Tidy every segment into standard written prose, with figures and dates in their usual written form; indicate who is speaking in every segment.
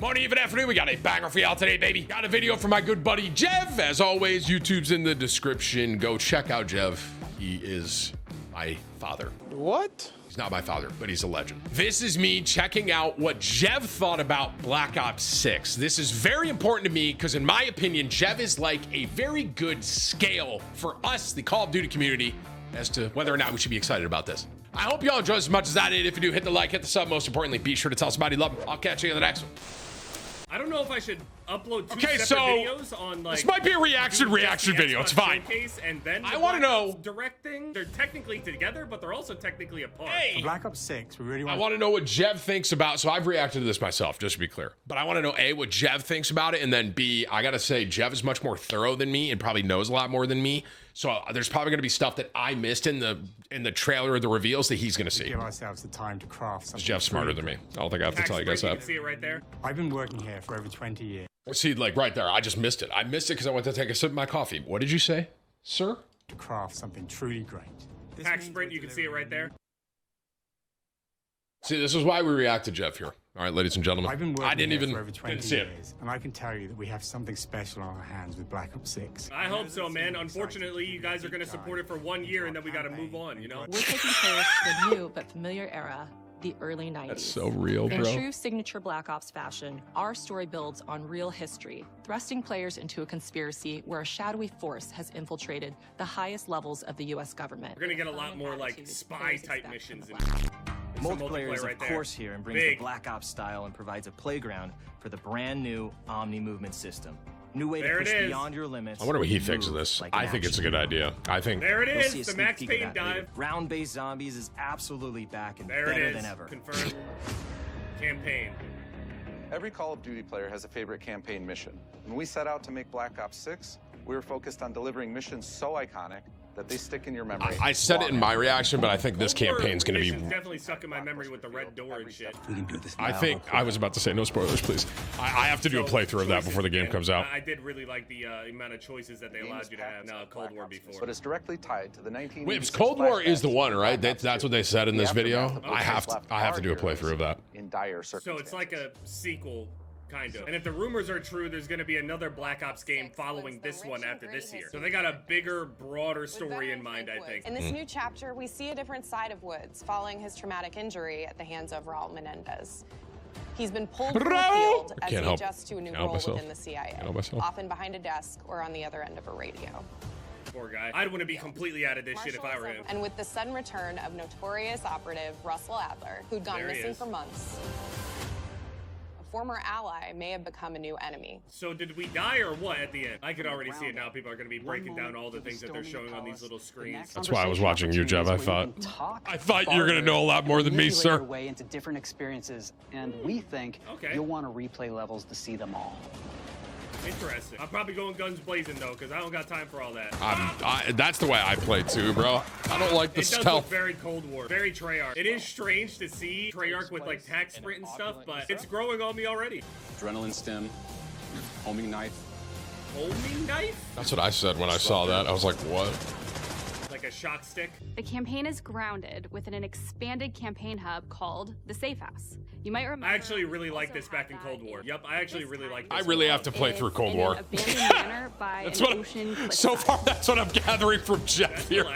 Speaker 1: Morning, even afternoon, we got a banger for y'all today, baby. Got a video from my good buddy, Jev. As always, YouTube's in the description. Go check out Jev. He is my father.
Speaker 2: What?
Speaker 1: He's not my father, but he's a legend. This is me checking out what Jev thought about Black Ops 6. This is very important to me because in my opinion, Jev is like a very good scale for us, the Call of Duty community, as to whether or not we should be excited about this. I hope y'all enjoy as much as I did. If you do, hit the like, hit the sub. Most importantly, be sure to tell somebody you love them. I'll catch you in the next one.
Speaker 3: I don't know if I should upload two separate videos on like.
Speaker 1: This might be a reaction video. It's fine.
Speaker 3: And then
Speaker 1: I want to know.
Speaker 3: Direct thing. They're technically together, but they're also technically apart.
Speaker 1: Hey,
Speaker 2: Black Ops 6. We really want.
Speaker 1: I want to know what Jev thinks about. So I've reacted to this myself, just to be clear. But I want to know A, what Jev thinks about it, and then B, I gotta say Jev is much more thorough than me and probably knows a lot more than me. So there's probably gonna be stuff that I missed in the trailer or the reveals that he's gonna see.
Speaker 2: Give ourselves the time to craft something.
Speaker 1: Jev's smarter than me. I don't think I have to tell you guys
Speaker 3: You
Speaker 1: that.
Speaker 3: can see it right there.
Speaker 2: I've been working here for over 20 years.
Speaker 1: See, like right there, I just missed it. I missed it because I went to take a sip of my coffee. What did you say, sir?
Speaker 2: To craft something truly great.
Speaker 3: Hack sprint, you can see it right there.
Speaker 1: See, this is why we react to Jev here. All right, ladies and gentlemen.
Speaker 2: I've been
Speaker 1: I
Speaker 2: working
Speaker 1: didn't
Speaker 2: here
Speaker 1: even
Speaker 2: for over 20
Speaker 1: see it.
Speaker 2: years, and I can tell you that we have something special on our hands with Black Ops 6.
Speaker 3: I hope so, man. Unfortunately, you guys are going to support it for 1 year, and then we got to move on, you know?
Speaker 4: We're taking players to a new but familiar era, the early 90s.
Speaker 1: That's so real,
Speaker 4: In
Speaker 1: bro.
Speaker 4: true signature Black Ops fashion, our story builds on real history, thrusting players into a conspiracy where a shadowy force has infiltrated the highest levels of the U.S. government.
Speaker 3: We're going to get a lot more, like, spy-type missions.
Speaker 5: Multiplayer is, of course, here and brings
Speaker 3: Big.
Speaker 5: the Black Ops style and provides a playground for the brand new Omni movement system. New way
Speaker 3: There
Speaker 5: to
Speaker 3: it
Speaker 5: push
Speaker 3: is.
Speaker 5: beyond your limits.
Speaker 1: I wonder what he
Speaker 5: and
Speaker 1: thinks of
Speaker 5: move
Speaker 1: this.
Speaker 5: like
Speaker 1: I
Speaker 5: an
Speaker 1: think it's a
Speaker 5: action
Speaker 1: good
Speaker 5: hero.
Speaker 1: idea. I think.
Speaker 3: There it
Speaker 5: You'll
Speaker 3: is,
Speaker 5: see a
Speaker 3: the
Speaker 5: sneak
Speaker 3: Max
Speaker 5: peek of
Speaker 3: Payne
Speaker 5: that later.
Speaker 3: dive.
Speaker 5: Round-based zombies is absolutely back and
Speaker 3: There
Speaker 5: better
Speaker 3: it is.
Speaker 5: than ever.
Speaker 3: Confirmed. Campaign.
Speaker 6: Every Call of Duty player has a favorite campaign mission. When we set out to make Black Ops 6, we were focused on delivering missions so iconic that they stick in your memory.
Speaker 1: I said it in my reaction, but I think this campaign's going to be.
Speaker 3: Definitely stuck in my memory with the red door and shit.
Speaker 1: I think I was about to say no spoilers, please. I have to do a playthrough of that before the game comes out.
Speaker 3: I did really like the amount of choices that they allowed you to have in Cold War before.
Speaker 6: But it's directly tied to the 1986
Speaker 1: Wait, Cold War is the one, right?
Speaker 6: Black Ops
Speaker 1: That's
Speaker 6: 2.
Speaker 1: what they said in
Speaker 6: The
Speaker 1: this video.
Speaker 6: aftermath of
Speaker 1: I have
Speaker 6: left
Speaker 1: to do a
Speaker 6: our
Speaker 1: playthrough of that.
Speaker 6: In dire
Speaker 3: So
Speaker 6: circumstances.
Speaker 3: it's like a sequel, kind of. And if the rumors are true, there's going to be another Black Ops game following this one after this year. So they got a bigger, broader story in mind, I think.
Speaker 7: In this new chapter, we see a different side of Woods following his traumatic injury at the hands of Raul Menendez. He's been pulled from the field as he adjusts to a new role within the CIA, often behind a desk or on the other end of a radio.
Speaker 3: Poor guy. I'd want to be completely out of this shit if I were him.
Speaker 7: And with the sudden return of notorious operative Russell Adler, who'd gone
Speaker 3: There he
Speaker 7: missing
Speaker 3: is.
Speaker 7: for months, a former ally may have become a new enemy.
Speaker 3: So did we die or what at the end? I could already see it now. People are going to be breaking down all the things that they're showing on these little screens.
Speaker 1: That's why I was watching you, Jev. I thought you were gonna know a lot more than me, sir.
Speaker 8: Your way into different experiences, and we think you'll want to replay levels to see them all.
Speaker 3: Interesting. I'm probably going guns blazing though, because I don't got time for all that.
Speaker 1: That's the way I play too, bro. I don't like the
Speaker 3: It does look
Speaker 1: stealth.
Speaker 3: very Cold War, very Treyarch. It is strange to see Treyarch with like tac sprint and stuff, but it's growing on me already.
Speaker 9: Adrenaline stem, homing knife.
Speaker 3: Homing knife?
Speaker 1: That's what I said when I saw that. I was like, what?
Speaker 3: Like a shock stick?
Speaker 10: The campaign is grounded within an expanded campaign hub called the Safe House. You might remember.
Speaker 3: I actually really liked this back in Cold War. Yep, I actually really like this.
Speaker 1: I really have to play through Cold War. That's so far, that's what I'm gathering from Jeff here.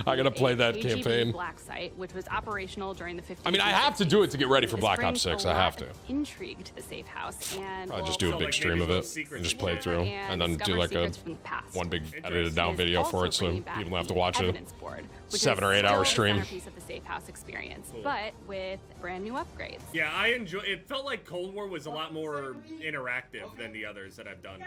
Speaker 1: I gotta play that campaign.
Speaker 10: Black site, which was operational during the 50s.
Speaker 1: I mean, I have to do it to get ready for Black Ops 6. I have to.
Speaker 10: Intrigue to the Safe House, and
Speaker 1: I'll just do a big stream of it and just play through, and then do like a one big edited down video for it, so people don't have to watch a 7 or 8 hour stream.
Speaker 10: Piece of the Safe House experience, but with brand new upgrades.
Speaker 3: Yeah, I enjoy. It felt like Cold War was a lot more interactive than the others that I've done.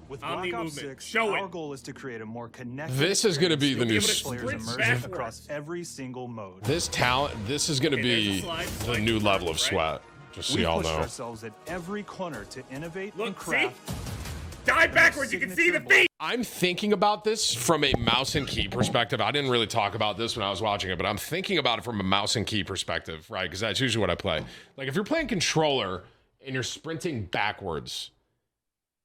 Speaker 11: With
Speaker 3: Omni
Speaker 11: Black Ops
Speaker 3: movement.
Speaker 11: 6,
Speaker 3: Show
Speaker 11: our
Speaker 3: it.
Speaker 11: goal is to create a more connected.
Speaker 1: This is going to be the new.
Speaker 11: Players immersive across every single mode.
Speaker 1: This talent. This is going to be the new level of sweat. Just so y'all know.
Speaker 11: We push ourselves at every corner to innovate and
Speaker 3: Look, see?
Speaker 11: craft.
Speaker 3: Dive backwards, you can see the feet!
Speaker 1: I'm thinking about this from a mouse and key perspective. I didn't really talk about this when I was watching it, but I'm thinking about it from a mouse and key perspective, right? Because that's usually what I play. Like, if you're playing controller and you're sprinting backwards,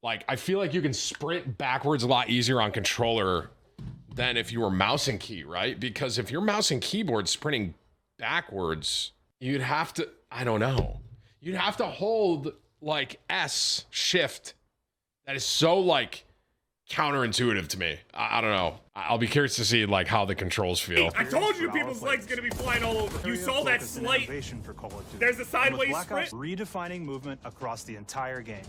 Speaker 1: like, I feel like you can sprint backwards a lot easier on controller than if you were mouse and key, right? Because if you're mouse and keyboard sprinting backwards, you'd have to, I don't know. You'd have to hold like S shift that is so like counterintuitive to me. I don't know. I'll be curious to see like how the controls feel.
Speaker 3: I told you people's legs gonna be flying all over. You saw that slight. There's a sideways sprint.
Speaker 11: Redefining movement across the entire game.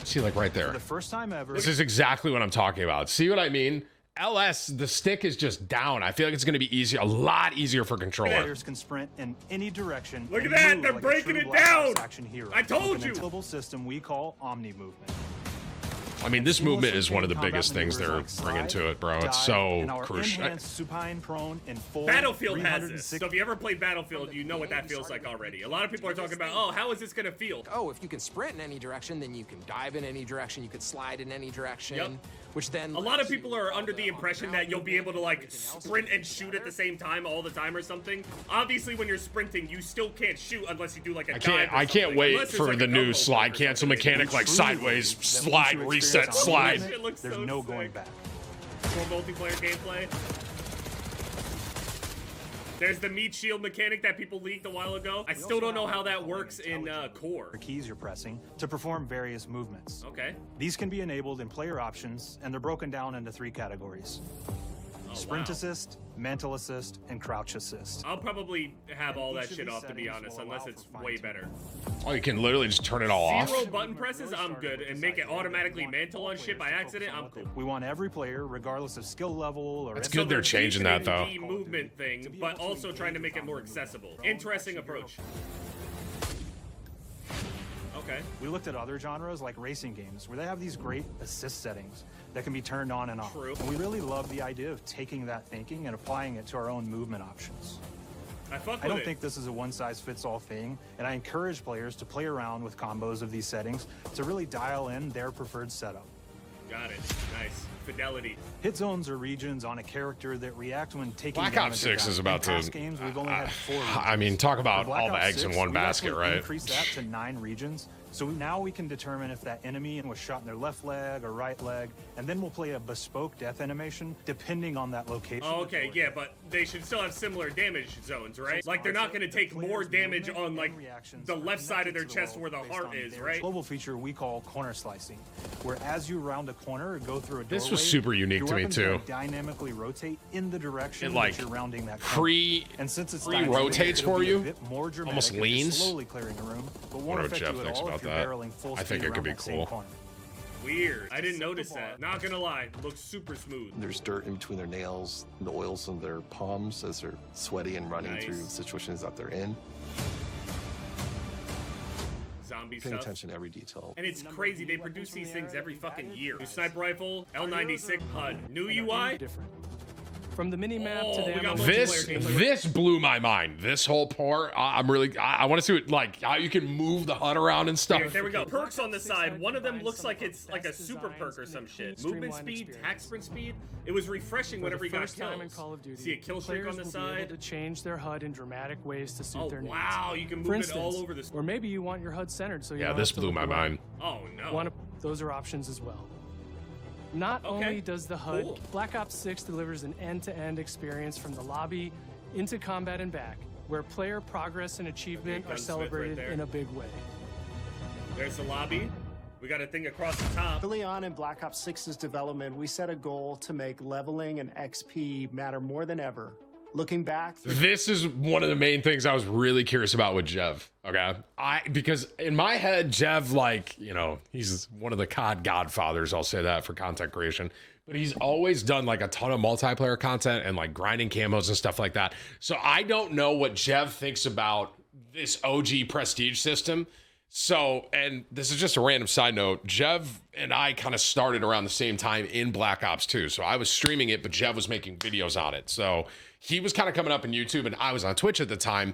Speaker 1: See, like right there.
Speaker 11: For the first time ever.
Speaker 1: This is exactly what I'm talking about. See what I mean? LS, the stick is just down. I feel like it's going to be easier, a lot easier for controller.
Speaker 11: Players can sprint in any direction.
Speaker 3: Look at that, they're breaking it down. I told you.
Speaker 11: A global system we call Omni movement.
Speaker 1: I mean, this movement is one of the biggest things they're bringing to it, bro. It's so crucial.
Speaker 11: Supine prone in full
Speaker 3: Battlefield has this. So if you ever played Battlefield, you know what that feels like already. A lot of people are talking about, oh, how is this going to feel?
Speaker 12: Oh, if you can sprint in any direction, then you can dive in any direction. You can slide in any direction.
Speaker 3: Yep.
Speaker 12: Which then
Speaker 3: a lot of people are under the impression that you'll be able to like sprint and shoot at the same time all the time or something. Obviously, when you're sprinting, you still can't shoot unless you do like a dive.
Speaker 1: I can't wait for the new slide cancel mechanic, like sideways slide, reset, slide.
Speaker 11: There's no going back.
Speaker 3: More multiplayer gameplay. There's the meat shield mechanic that people leaked a while ago. I still don't know how that works in core.
Speaker 11: The keys you're pressing to perform various movements.
Speaker 3: Okay.
Speaker 11: These can be enabled in player options, and they're broken down into 3 categories. Sprint assist, mantle assist, and crouch assist.
Speaker 3: I'll probably have all that shit off, to be honest, unless it's way better.
Speaker 1: Oh, you can literally just turn it all off.
Speaker 3: 0 button presses, I'm good. And make it automatically mantle on shit by accident, I'm cool.
Speaker 11: We want every player, regardless of skill level or...
Speaker 1: It's good they're changing that, though.
Speaker 3: The movement thing, but also trying to make it more accessible. Interesting approach. Okay.
Speaker 11: We looked at other genres like racing games where they have these great assist settings that can be turned on and off.
Speaker 3: True.
Speaker 11: And we really love the idea of taking that thinking and applying it to our own movement options. I don't think this is a one-size-fits-all thing, and I encourage players to play around with combos of these settings to really dial in their preferred setup.
Speaker 3: Got it. Nice. Fidelity.
Speaker 11: Hit zones are regions on a character that react when taking
Speaker 1: Black Ops 6 is about to...
Speaker 11: games, we've only had 4
Speaker 1: I mean, talk about all the eggs in one basket, right?
Speaker 11: Increase that to 9 regions. So now we can determine if that enemy was shot in their left leg or right leg, and then we'll play a bespoke death animation depending on that location.
Speaker 3: Oh, okay, yeah, but they should still have similar damage zones, right? Like, they're not going to take more damage on, like, the left side of their chest where the heart is, right?
Speaker 11: Global feature we call corner slicing, where as you round a corner or go through a doorway,
Speaker 1: this was super unique to me, too.
Speaker 11: Dynamically rotate in the direction
Speaker 1: that
Speaker 11: you're rounding that
Speaker 1: corner. And since it's rotates for you, almost leans.
Speaker 11: Slowly clearing a room, but
Speaker 1: I wonder what Jeff thinks about that. I think it could be cool.
Speaker 3: Weird. I didn't notice that. Not gonna lie, looks super smooth.
Speaker 13: There's dirt in between their nails, the oils on their palms as they're sweaty and running through situations that they're in.
Speaker 3: Zombie
Speaker 13: Paying
Speaker 3: stuff.
Speaker 13: attention to every detail.
Speaker 3: And it's crazy, they produce these things every fucking year. New sniper rifle, L96 HUD. New UI?
Speaker 14: From the mini map to the
Speaker 1: this blew my mind. This whole part, I want to see it, like how you can move the HUD around and stuff.
Speaker 3: There we go. Perks on the side. One of them looks like it's like a super perk or some shit. Movement speed, attack sprint speed. It was refreshing whenever you got kills. See a kill streak on the side.
Speaker 14: To change their HUD in dramatic ways to suit their needs.
Speaker 3: Wow, you can move it all over the screen.
Speaker 14: Or maybe you want your HUD centered, so you
Speaker 1: yeah, this blew my mind.
Speaker 3: Oh no.
Speaker 14: Those are options as well. Not only does the HUD, Black Ops 6 delivers an end-to-end experience from the lobby into combat and back, where player progress and achievement are celebrated in a big way.
Speaker 3: There's the lobby. We got a thing across the top.
Speaker 15: Early on in Black Ops 6's development, we set a goal to make leveling and XP matter more than ever. Looking back,
Speaker 1: this is one of the main things I was really curious about with Jev. Okay, because in my head, Jev, like, you know, he's one of the COD godfathers. I'll say that for content creation, but he's always done like a ton of multiplayer content and like grinding camos and stuff like that. So I don't know what Jev thinks about this OG prestige system. So, and this is just a random side note, Jev and I kind of started around the same time in Black Ops 2. So I was streaming it, but Jev was making videos on it. So he was kind of coming up in YouTube and I was on Twitch at the time,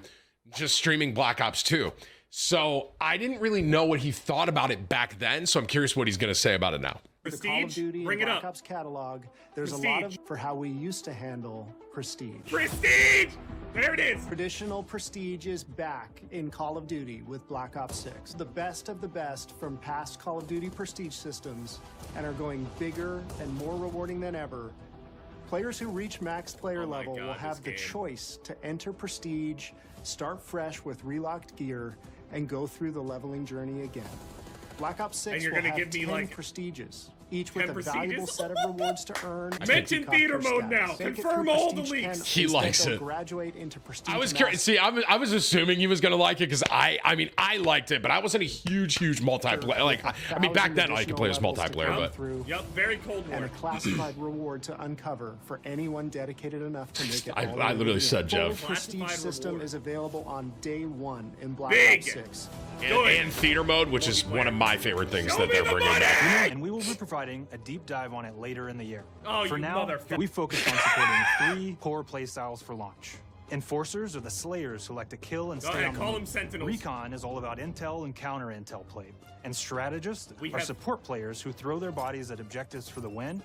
Speaker 1: just streaming Black Ops 2. So I didn't really know what he thought about it back then. So I'm curious what he's going to say about it now.
Speaker 15: Prestige, the Call of Duty and Black Ops catalog, there's a lot of for how we used to handle prestige.
Speaker 3: Prestige! There it is!
Speaker 15: Traditional prestige is back in Call of Duty with Black Ops 6. The best of the best from past Call of Duty prestige systems and are going bigger and more rewarding than ever. Players who reach max player level will have the choice to enter prestige, start fresh with relocked gear, and go through the leveling journey again. Black Ops 6
Speaker 3: And you're
Speaker 15: will
Speaker 3: gonna
Speaker 15: have
Speaker 3: give me
Speaker 15: 10
Speaker 3: like
Speaker 15: prestiges, each with
Speaker 3: 10
Speaker 15: a valuable
Speaker 3: prestiges?
Speaker 15: set of rewards to earn.
Speaker 3: Mention theater mode now. Confirm all the leaks.
Speaker 1: He likes it.
Speaker 15: Graduate into prestige.
Speaker 1: I was curious. See, I was assuming he was gonna like it because I mean I liked it, but I wasn't a huge multiplayer. Like I mean back then I could play as multiplayer, but
Speaker 3: yep, very Cold War.
Speaker 15: And a classified reward to uncover for anyone dedicated enough to make it.
Speaker 1: I literally said Jev.
Speaker 15: Full prestige system is available on day 1 in Black Ops 6.
Speaker 1: And theater mode, which is one of my favorite things that they're bringing back.
Speaker 11: And we will be providing a deep dive on it later in the year.
Speaker 3: Oh,
Speaker 11: for
Speaker 3: you
Speaker 11: now,
Speaker 3: motherfucker.
Speaker 11: we focused on supporting 3 core playstyles for launch. Enforcers are the slayers who like to kill and
Speaker 3: Go
Speaker 11: stay
Speaker 3: ahead,
Speaker 11: on the
Speaker 3: call
Speaker 11: move.
Speaker 3: them Sentinels.
Speaker 11: Recon is all about intel and counter-intel play. And strategists are
Speaker 3: have-
Speaker 11: support players who throw their bodies at objectives for the win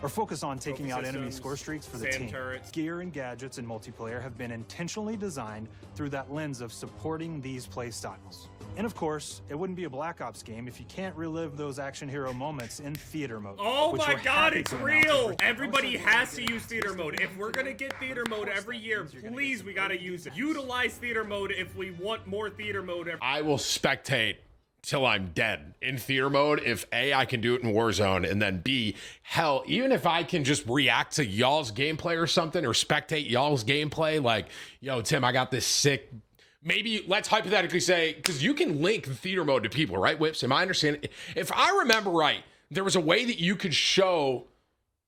Speaker 11: or focus on taking out enemy
Speaker 3: systems,
Speaker 11: score streaks for the
Speaker 3: SAM
Speaker 11: team.
Speaker 3: turrets.
Speaker 11: Gear and gadgets in multiplayer have been intentionally designed through that lens of supporting these play styles. And of course, it wouldn't be a Black Ops game if you can't relive those action hero moments in theater mode.
Speaker 3: Oh
Speaker 11: which
Speaker 3: my
Speaker 11: we're
Speaker 3: god,
Speaker 11: happy
Speaker 3: it's
Speaker 11: to announce
Speaker 3: real!
Speaker 11: is
Speaker 3: Everybody has to use theater mode. If we're gonna get theater mode every year, please, we gotta use it. Utilize theater mode if we want more theater mode.
Speaker 1: I will spectate till I'm dead in theater mode if A, I can do it in Warzone, and then B, hell, even if I can just react to y'all's gameplay or something or spectate y'all's gameplay, like, yo, Tim, I got this sick. Maybe let's hypothetically say, because you can link theater mode to people, right, Whips? Am I understanding? If I remember right, there was a way that you could show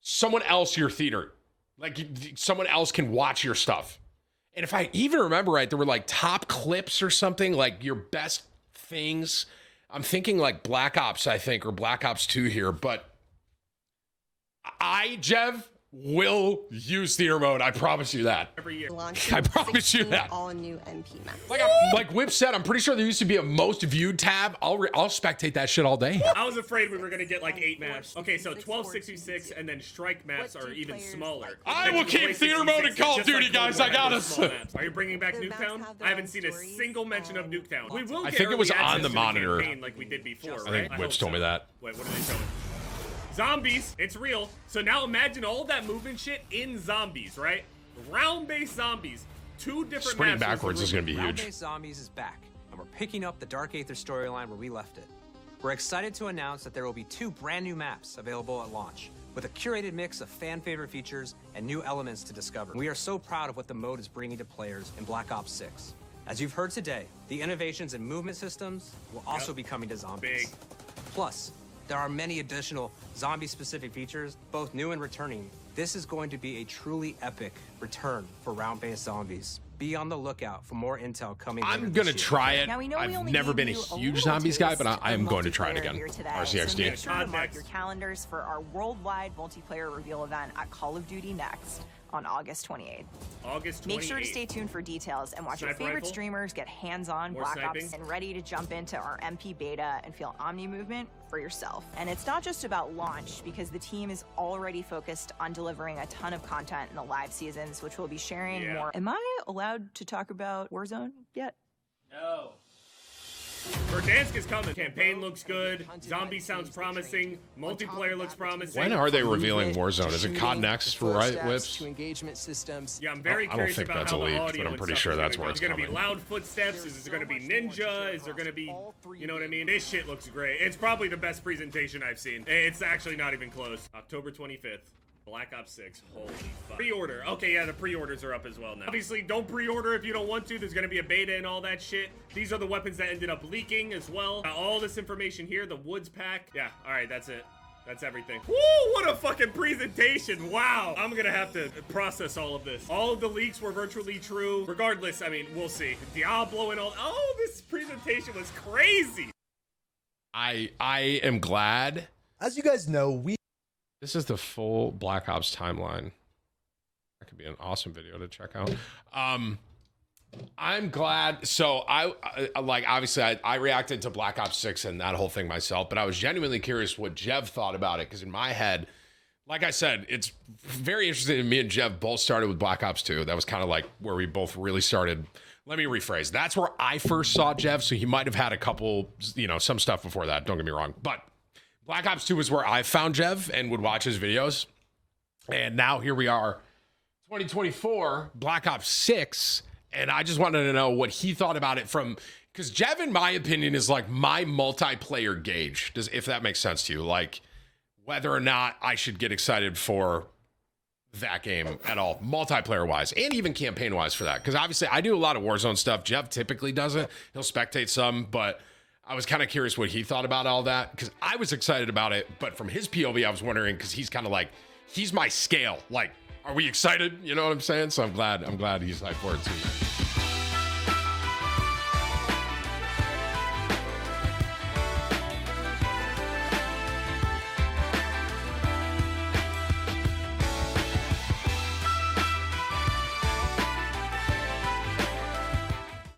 Speaker 1: someone else your theater. Like someone else can watch your stuff. And if I even remember right, there were like top clips or something, like your best things. I'm thinking like Black Ops, I think, or Black Ops 2 here, but Jev, will use theater mode. I promise you that.
Speaker 3: Every year.
Speaker 1: I promise you that.
Speaker 16: All new MP maps.
Speaker 1: Like Whip said, I'm pretty sure there used to be a most viewed tab. I'll spectate that shit all day.
Speaker 3: I was afraid we were gonna get like 8 maps. Okay, so 1266 and then strike maps are even smaller.
Speaker 1: I will keep theater mode in Call of Duty, guys. I got us.
Speaker 3: Are you bringing back Nuketown? I haven't seen a single mention of Nuketown. We will.
Speaker 1: I
Speaker 3: get
Speaker 1: think it was
Speaker 3: early
Speaker 1: on
Speaker 3: access
Speaker 1: the
Speaker 3: to
Speaker 1: monitor.
Speaker 3: campaign like we did before,
Speaker 1: I
Speaker 3: right?
Speaker 1: think Whips told me that.
Speaker 3: Wait, what are they showing? Zombies, it's real. So now imagine all that movement shit in zombies, right? Round-based zombies. 2 different
Speaker 1: Sprinting
Speaker 3: maps.
Speaker 1: backwards is going to be huge.
Speaker 12: Round-based Zombies is back, and we're picking up the Dark Aether storyline where we left it. We're excited to announce that there will be 2 brand new maps available at launch, with a curated mix of fan-favorite features and new elements to discover. We are so proud of what the mode is bringing to players in Black Ops 6. As you've heard today, the innovations in movement systems will also be coming to zombies. Plus, there are many additional zombie-specific features, both new and returning. This is going to be a truly epic return for round-based zombies. Be on the lookout for more intel coming.
Speaker 1: I'm going to try it. I've never been a huge zombies guy, but I am going to try it again. RCXD.
Speaker 17: So make sure to mark your calendars for our worldwide multiplayer reveal event at Call of Duty Next on August 28th.
Speaker 3: August 28th.
Speaker 17: Make sure to stay tuned for details and watch your
Speaker 3: Sniper
Speaker 17: favorite
Speaker 3: rifle?
Speaker 17: streamers get hands-on
Speaker 3: More
Speaker 17: Black
Speaker 3: sniping?
Speaker 17: Ops and ready to jump into our MP beta and feel Omni movement for yourself. And it's not just about launch, because the team is already focused on delivering a ton of content in the live seasons, which we'll be sharing more. Am I allowed to talk about Warzone yet?
Speaker 3: No. Verdansk is coming. Campaign looks good. Zombie sounds promising. Multiplayer looks promising.
Speaker 1: When are they revealing Warzone? Is it COD Next, right, Whips?
Speaker 12: To engagement systems.
Speaker 3: Yeah, I'm very
Speaker 1: I don't
Speaker 3: curious
Speaker 1: think
Speaker 3: about
Speaker 1: that's
Speaker 3: how
Speaker 1: a
Speaker 3: the
Speaker 1: leak,
Speaker 3: audio
Speaker 1: but I'm
Speaker 3: and
Speaker 1: pretty
Speaker 3: stuff
Speaker 1: sure
Speaker 3: is
Speaker 1: that's
Speaker 3: gonna
Speaker 1: where
Speaker 3: go.
Speaker 1: it's
Speaker 3: Is it gonna be
Speaker 1: coming.
Speaker 3: loud footsteps? Is it gonna be ninja? Is there gonna be, you know what I mean? This shit looks great. It's probably the best presentation I've seen. It's actually not even close. October 25th. Black Ops 6. Holy fuck. Pre-order. Okay, yeah, the pre-orders are up as well now. Obviously, don't pre-order if you don't want to. There's gonna be a beta and all that shit. These are the weapons that ended up leaking as well. All this information here, the Woods pack. Yeah, all right, that's it. That's everything. Woo, what a fucking presentation. Wow. I'm gonna have to process all of this. All of the leaks were virtually true. Regardless, I mean, we'll see. Diablo and all. Oh, this presentation was crazy.
Speaker 1: I am glad.
Speaker 18: As you guys know,
Speaker 1: This is the full Black Ops timeline. That could be an awesome video to check out. I'm glad. So I like, obviously I reacted to Black Ops 6 and that whole thing myself, but I was genuinely curious what Jev thought about it. Cause in my head, like I said, it's very interesting. Me and Jev both started with Black Ops 2. That was kind of like where we both really started. Let me rephrase. That's where I first saw Jev. So he might've had a couple, you know, some stuff before that. Don't get me wrong, but Black Ops 2 is where I found Jev and would watch his videos. And now here we are, 2024, Black Ops 6. And I just wanted to know what he thought about it Because Jev, in my opinion, is like my multiplayer gauge. If that makes sense to you, like whether or not I should get excited for that game at all, multiplayer wise, and even campaign wise for that. Because obviously I do a lot of Warzone stuff. Jev typically doesn't. He'll spectate some, but I was kind of curious what he thought about all that because I was excited about it. But from his POV, I was wondering because he's kind of like, he's my scale. Like, are we excited? You know what I'm saying? So I'm glad he's hyped for it too.